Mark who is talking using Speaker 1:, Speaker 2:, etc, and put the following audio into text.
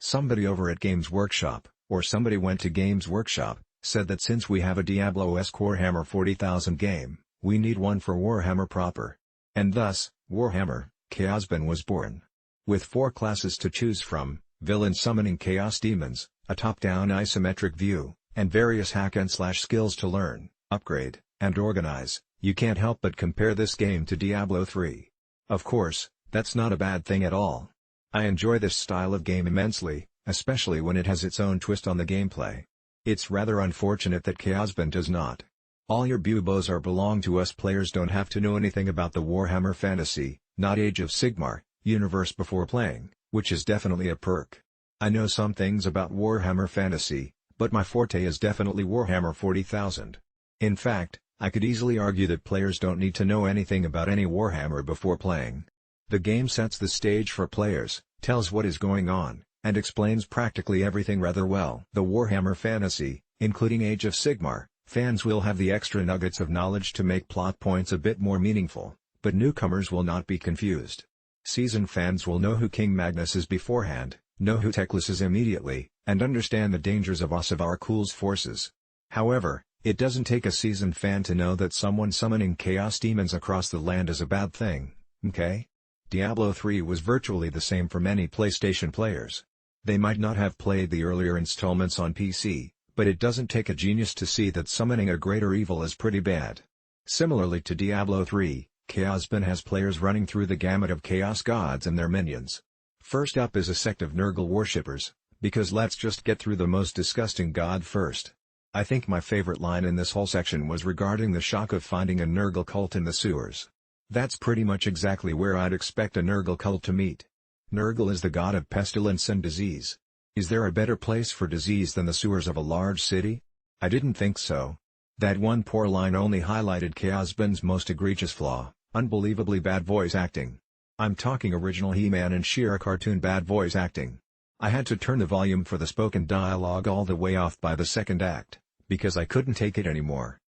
Speaker 1: Somebody over at Games Workshop, or somebody went to Games Workshop, said that since we have a Diablo-esque Warhammer 40,000 game, we need one for Warhammer proper. And thus, Warhammer, Chaosbane was born. With 4 classes to choose from, villains summoning chaos demons, a top-down isometric view, and various hack-and-slash skills to learn, upgrade, and organize, you can't help but compare this game to Diablo 3. Of course, that's not a bad thing at all. I enjoy this style of game immensely, especially when it has its own twist on the gameplay. It's rather unfortunate that Chaosbane does not. All your buebos are belong to us players don't have to know anything about the Warhammer Fantasy, not Age of Sigmar, universe before playing, which is definitely a perk. I know some things about Warhammer Fantasy, but my forte is definitely Warhammer 40,000. In fact, I could easily argue that players don't need to know anything about any Warhammer before playing. The game sets the stage for players, tells what is going on, and explains practically everything rather well. The Warhammer Fantasy, including Age of Sigmar, fans will have the extra nuggets of knowledge to make plot points a bit more meaningful, but newcomers will not be confused. Seasoned fans will know who King Magnus is beforehand, know who Teclis is immediately, and understand the dangers of Ossivar Kul's forces. However, it doesn't take a seasoned fan to know that someone summoning chaos demons across the land is a bad thing, okay? Diablo 3 was virtually the same for many PlayStation players. They might not have played the earlier installments on PC, but it doesn't take a genius to see that summoning a greater evil is pretty bad. Similarly to Diablo 3, Chaosbane has players running through the gamut of chaos gods and their minions. First up is a sect of Nurgle worshippers, because let's just get through the most disgusting god first. I think my favorite line in this whole section was regarding the shock of finding a Nurgle cult in the sewers. That's pretty much exactly where I'd expect a Nurgle cult to meet. Nurgle is the god of pestilence and disease. Is there a better place for disease than the sewers of a large city? I didn't think so. That one poor line only highlighted Chaosbane's most egregious flaw, unbelievably bad voice acting. I'm talking original He-Man and She-Ra cartoon bad voice acting. I had to turn the volume for the spoken dialogue all the way off by the second act, because I couldn't take it anymore.